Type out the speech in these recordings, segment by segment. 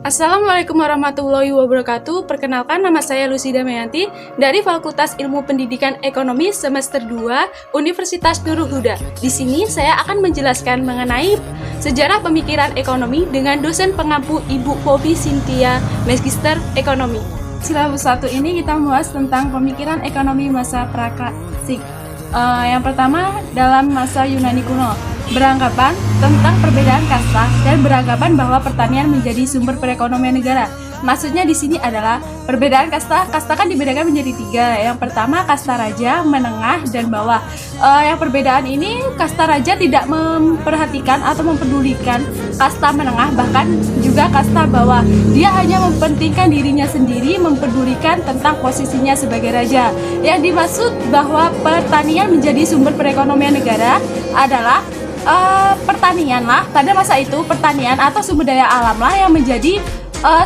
Assalamualaikum warahmatullahi wabarakatuh. Perkenalkan, nama saya Lucy Damayanti dari Fakultas Ilmu Pendidikan Ekonomi semester 2 Universitas Nurul Huda. Di sini saya akan menjelaskan mengenai sejarah pemikiran ekonomi dengan dosen pengampu Ibu Poppy Cynthia, Magister Ekonomi. Silabus 1 ini kita membahas tentang pemikiran ekonomi masa praklasik. Yang pertama, dalam masa Yunani kuno, beranggapan tentang perbedaan kasta dan beranggapan bahwa pertanian menjadi sumber perekonomian negara. Maksudnya di sini adalah perbedaan kasta. Kasta kan dibedakan menjadi 3. Yang pertama kasta raja, menengah, dan bawah. Yang perbedaan ini kasta raja tidak memperhatikan atau mempedulikan kasta menengah, bahkan juga kasta bawah. Dia hanya mempentingkan dirinya sendiri, mempedulikan tentang posisinya sebagai raja. Yang dimaksud bahwa pertanian menjadi sumber perekonomian negara adalah pertanian lah. Pada masa itu pertanian atau sumber daya alam lah yang menjadi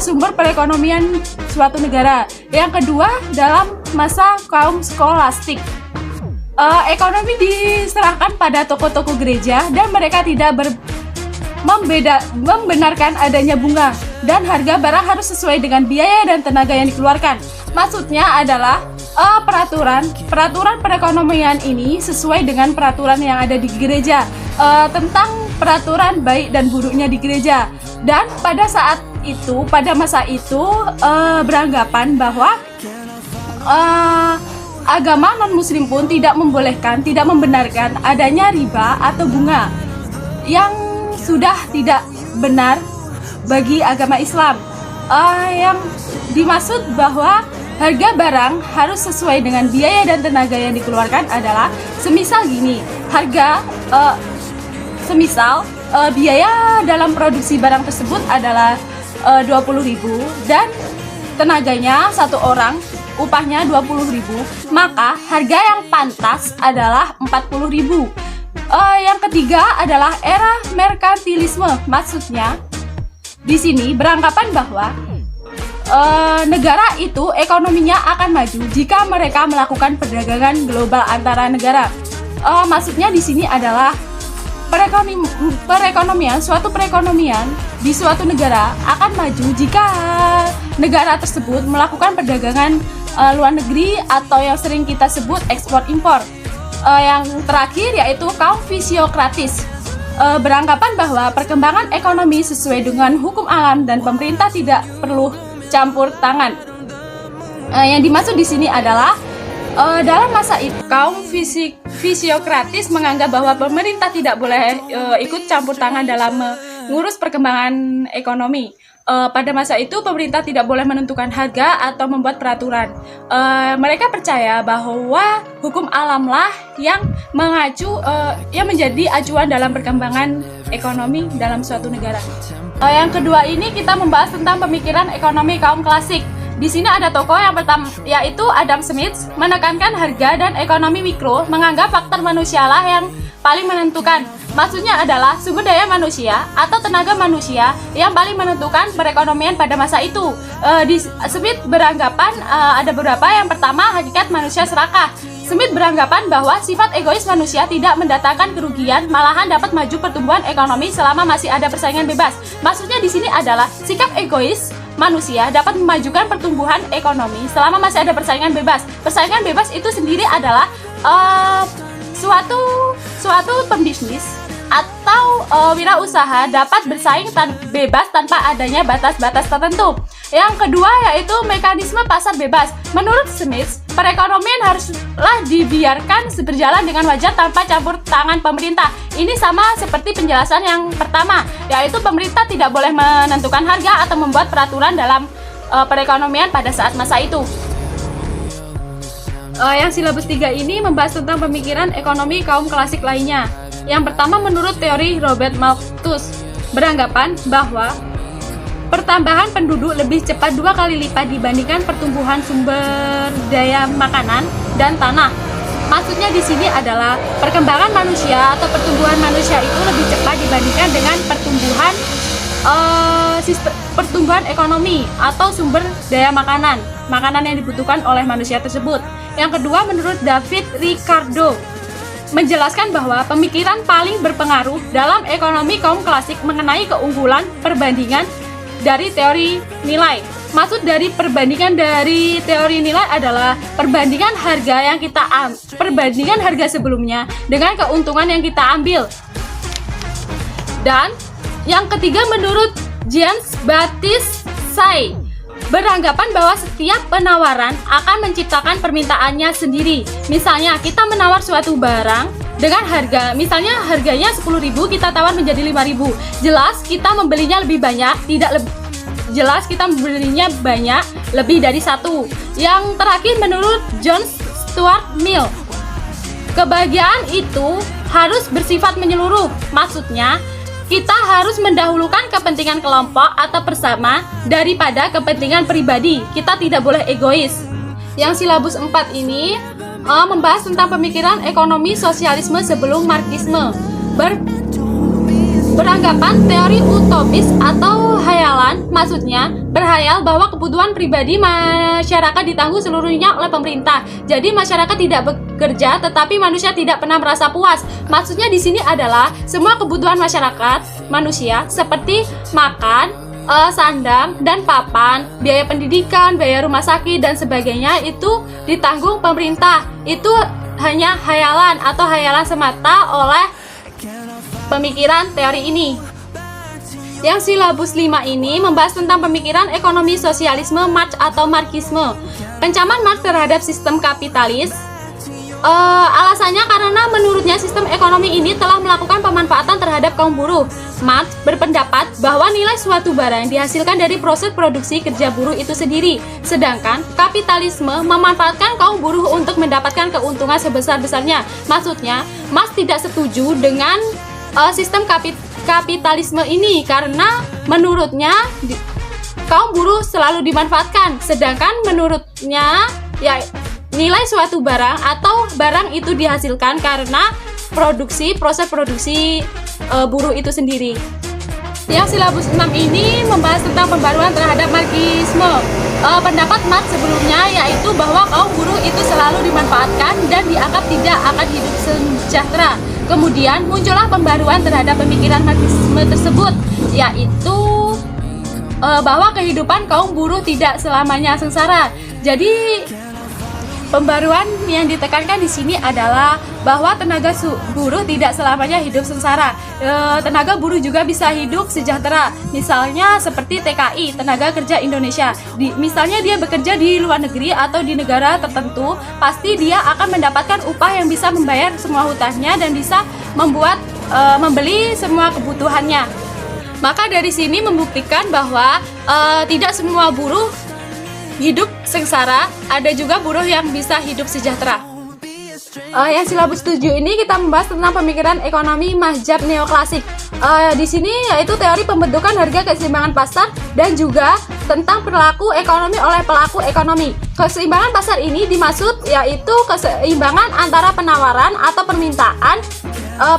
sumber perekonomian suatu negara. Yang kedua, dalam masa kaum skolastik, ekonomi diserahkan pada tokoh-tokoh gereja dan mereka tidak membenarkan adanya bunga dan harga barang harus sesuai dengan biaya dan tenaga yang dikeluarkan. Maksudnya adalah peraturan perekonomian ini sesuai dengan peraturan yang ada di gereja, tentang peraturan baik dan buruknya di gereja. Dan pada masa itu beranggapan bahwa agama non-muslim pun tidak membenarkan adanya riba atau bunga yang sudah tidak benar bagi agama Islam. Yang dimaksud bahwa harga barang harus sesuai dengan biaya dan tenaga yang dikeluarkan adalah semisal gini, biaya dalam produksi barang tersebut adalah 20.000 dan tenaganya satu orang upahnya 20.000, maka harga yang pantas adalah 40.000. Yang ketiga adalah era merkantilisme. Maksudnya di sini beranggapan bahwa negara itu ekonominya akan maju jika mereka melakukan perdagangan global antara negara. Maksudnya di sini adalah suatu perekonomian di suatu negara akan maju jika negara tersebut melakukan perdagangan luar negeri atau yang sering kita sebut ekspor impor. Yang terakhir yaitu kaum fisiokratis, beranggapan bahwa perkembangan ekonomi sesuai dengan hukum alam dan pemerintah tidak perlu campur tangan. Yang dimaksud di sini adalah dalam masa itu kaum fisiokratis menganggap bahwa pemerintah tidak boleh ikut campur tangan dalam mengurus perkembangan ekonomi. Pada masa itu pemerintah tidak boleh menentukan harga atau membuat peraturan. Mereka percaya bahwa hukum alamlah yang yang menjadi acuan dalam perkembangan ekonomi dalam suatu negara. Yang kedua ini kita membahas tentang pemikiran ekonomi kaum klasik. Di sini ada tokoh yang pertama yaitu Adam Smith, menekankan harga dan ekonomi mikro, menganggap faktor manusialah yang paling menentukan. Maksudnya adalah sumber daya manusia atau tenaga manusia yang paling menentukan perekonomian pada masa itu. Smith beranggapan ada beberapa. Yang pertama, hakikat manusia serakah. Smith beranggapan bahwa sifat egois manusia tidak mendatangkan kerugian, malahan dapat maju pertumbuhan ekonomi selama masih ada persaingan bebas. Maksudnya di sini adalah sikap egois manusia dapat memajukan pertumbuhan ekonomi selama masih ada persaingan bebas. Persaingan bebas itu sendiri adalah suatu pembisnis atau wirausaha dapat bersaing bebas tanpa adanya batas-batas tertentu. Yang kedua yaitu mekanisme pasar bebas. Menurut Smith, perekonomian haruslah dibiarkan berjalan dengan wajar tanpa campur tangan pemerintah. Ini sama seperti penjelasan yang pertama, yaitu pemerintah tidak boleh menentukan harga atau membuat peraturan dalam perekonomian pada saat masa itu. Yang silabus 3 ini membahas tentang pemikiran ekonomi kaum klasik lainnya. Yang pertama, menurut teori Robert Malthus, beranggapan bahwa pertambahan penduduk lebih cepat 2 kali lipat dibandingkan pertumbuhan sumber daya makanan dan tanah. Maksudnya di sini adalah perkembangan manusia atau pertumbuhan manusia itu lebih cepat dibandingkan dengan pertumbuhan ekonomi atau sumber daya makanan yang dibutuhkan oleh manusia tersebut. Yang kedua, menurut David Ricardo, menjelaskan bahwa pemikiran paling berpengaruh dalam ekonomi kaum klasik mengenai keunggulan perbandingan dari teori nilai. Maksud dari perbandingan dari teori nilai adalah perbandingan harga sebelumnya dengan keuntungan yang kita ambil. Dan yang ketiga, menurut James Baptist Say, beranggapan bahwa setiap penawaran akan menciptakan permintaannya sendiri. Misalnya kita menawar suatu barang dengan harga, misalnya harganya 10.000, kita tawar menjadi 5.000. Jelas kita membelinya lebih banyak, jelas kita membelinya banyak, lebih dari satu. Yang terakhir, menurut John Stuart Mill, kebahagiaan itu harus bersifat menyeluruh. Maksudnya, kita harus mendahulukan kepentingan kelompok atau bersama daripada kepentingan pribadi. Kita tidak boleh egois. Yang silabus 4 ini membahas tentang pemikiran ekonomi sosialisme sebelum marxisme. Beranggapan teori utopis atau hayalan, maksudnya berhayal bahwa kebutuhan pribadi masyarakat ditanggung seluruhnya oleh pemerintah. Jadi masyarakat tidak bekerja, tetapi manusia tidak pernah merasa puas. Maksudnya di sini adalah semua kebutuhan masyarakat manusia seperti makan, sandang dan papan, biaya pendidikan, biaya rumah sakit dan sebagainya itu ditanggung pemerintah. Itu hanya hayalan atau hayalan semata oleh pemikiran teori ini. Yang silabus 5 ini membahas tentang pemikiran ekonomi sosialisme Marx atau marxisme. Pencaman Marx terhadap sistem kapitalis. Alasannya karena menurutnya sistem ekonomi ini telah melakukan pemanfaatan terhadap kaum buruh. Marx berpendapat bahwa nilai suatu barang dihasilkan dari proses produksi kerja buruh itu sendiri, sedangkan kapitalisme memanfaatkan kaum buruh untuk mendapatkan keuntungan sebesar-besarnya. Maksudnya, Marx tidak setuju dengan sistem kapitalisme ini karena menurutnya kaum buruh selalu dimanfaatkan, sedangkan menurutnya ya nilai suatu barang atau barang itu dihasilkan karena proses produksi buruh itu sendiri. Yang silabus 6 ini membahas tentang pembaruan terhadap marxisme. Pendapat Marx sebelumnya yaitu bahwa kaum buruh itu selalu dimanfaatkan dan dianggap tidak akan hidup sejahtera. Kemudian muncullah pembaruan terhadap pemikiran marxisme tersebut, yaitu bahwa kehidupan kaum buruh tidak selamanya sengsara. Jadi pembaruan yang ditekankan di sini adalah bahwa tenaga buruh tidak selamanya hidup sengsara. Tenaga buruh juga bisa hidup sejahtera. Misalnya seperti TKI, Tenaga Kerja Indonesia. Misalnya dia bekerja di luar negeri atau di negara tertentu, pasti dia akan mendapatkan upah yang bisa membayar semua hutangnya dan bisa membeli semua kebutuhannya. Maka dari sini membuktikan bahwa tidak semua buruh hidup sengsara, ada juga buruh yang bisa hidup sejahtera. Yang silabus 7 ini kita membahas tentang pemikiran ekonomi mazhab neoklasik. Di sini yaitu teori pembentukan harga keseimbangan pasar dan juga tentang perilaku ekonomi oleh pelaku ekonomi. Keseimbangan pasar ini dimaksud yaitu keseimbangan antara penawaran atau permintaan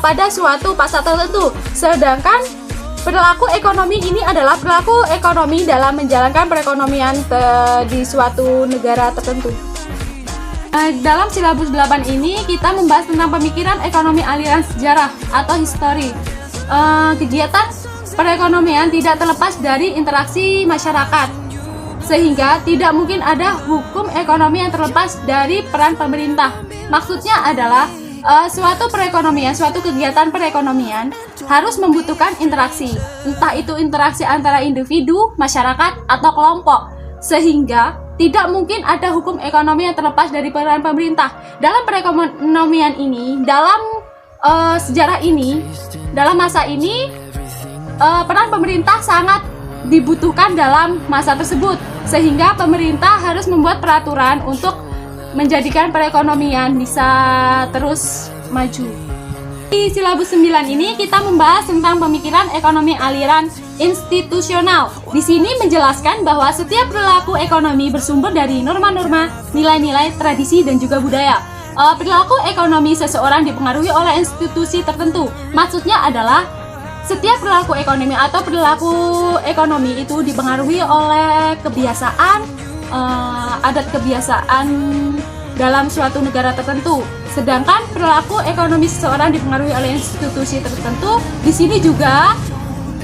pada suatu pasar tertentu. Sedangkan perilaku ekonomi ini adalah perilaku ekonomi dalam menjalankan perekonomian di suatu negara tertentu. Dalam silabus 8 ini kita membahas tentang pemikiran ekonomi aliran sejarah atau histori. Kegiatan perekonomian tidak terlepas dari interaksi masyarakat, sehingga tidak mungkin ada hukum ekonomi yang terlepas dari peran pemerintah. Maksudnya adalah suatu kegiatan perekonomian harus membutuhkan interaksi, entah itu interaksi antara individu, masyarakat, atau kelompok, sehingga tidak mungkin ada hukum ekonomi yang terlepas dari peran pemerintah. Dalam perekonomian ini, dalam sejarah ini, dalam masa ini, peran pemerintah sangat dibutuhkan dalam masa tersebut, sehingga pemerintah harus membuat peraturan untuk menjadikan perekonomian bisa terus maju. Di silabus 9 ini kita membahas tentang pemikiran ekonomi aliran institusional. Di sini menjelaskan bahwa setiap perilaku ekonomi bersumber dari norma-norma, nilai-nilai, tradisi, dan juga budaya. Perilaku ekonomi seseorang dipengaruhi oleh institusi tertentu. Maksudnya adalah setiap perilaku ekonomi atau perilaku ekonomi itu dipengaruhi oleh kebiasaan, adat kebiasaan dalam suatu negara tertentu. Sedangkan perilaku ekonomi seseorang dipengaruhi oleh institusi tertentu. Di sini juga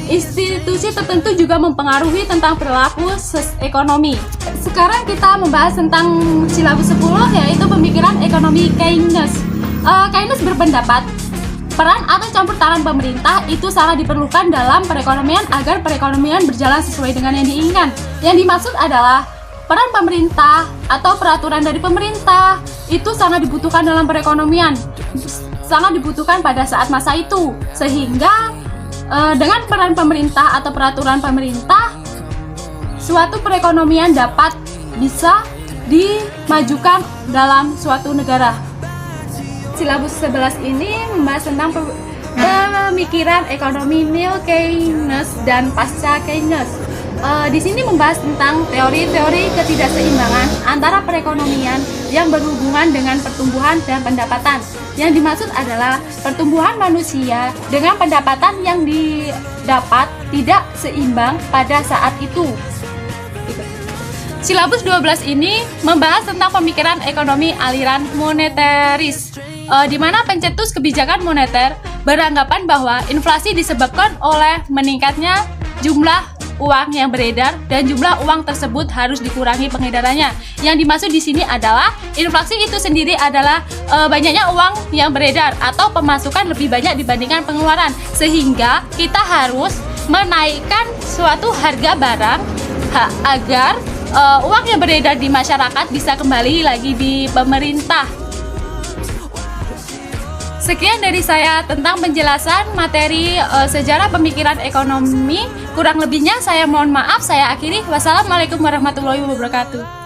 institusi tertentu juga mempengaruhi tentang perilaku ekonomi. Sekarang kita membahas tentang silabus 10, yaitu pemikiran ekonomi Keynes. Keynes berpendapat peran atau campur tangan pemerintah itu sangat diperlukan dalam perekonomian agar perekonomian berjalan sesuai dengan yang diinginkan. Yang dimaksud adalah peran pemerintah atau peraturan dari pemerintah itu sangat dibutuhkan dalam perekonomian, sangat dibutuhkan pada saat masa itu, sehingga dengan peran pemerintah atau peraturan pemerintah, suatu perekonomian dapat bisa dimajukan dalam suatu negara. Silabus 11 ini membahas tentang pemikiran ekonomi neo-Keynes dan pasca Keynes. Di sini membahas tentang teori-teori ketidakseimbangan antara perekonomian yang berhubungan dengan pertumbuhan dan pendapatan. Yang dimaksud adalah pertumbuhan manusia dengan pendapatan yang didapat tidak seimbang pada saat itu. Silabus 12 ini membahas tentang pemikiran ekonomi aliran moneteris, di mana pencetus kebijakan moneter beranggapan bahwa inflasi disebabkan oleh meningkatnya jumlah uang yang beredar dan jumlah uang tersebut harus dikurangi pengedarannya. Yang dimaksud di sini adalah inflasi itu sendiri adalah banyaknya uang yang beredar atau pemasukan lebih banyak dibandingkan pengeluaran, sehingga kita harus menaikkan suatu harga barang agar uang yang beredar di masyarakat bisa kembali lagi di pemerintah. Sekian dari saya tentang penjelasan materi sejarah pemikiran ekonomi. Kurang lebihnya saya mohon maaf, saya akhiri. Wassalamualaikum warahmatullahi wabarakatuh.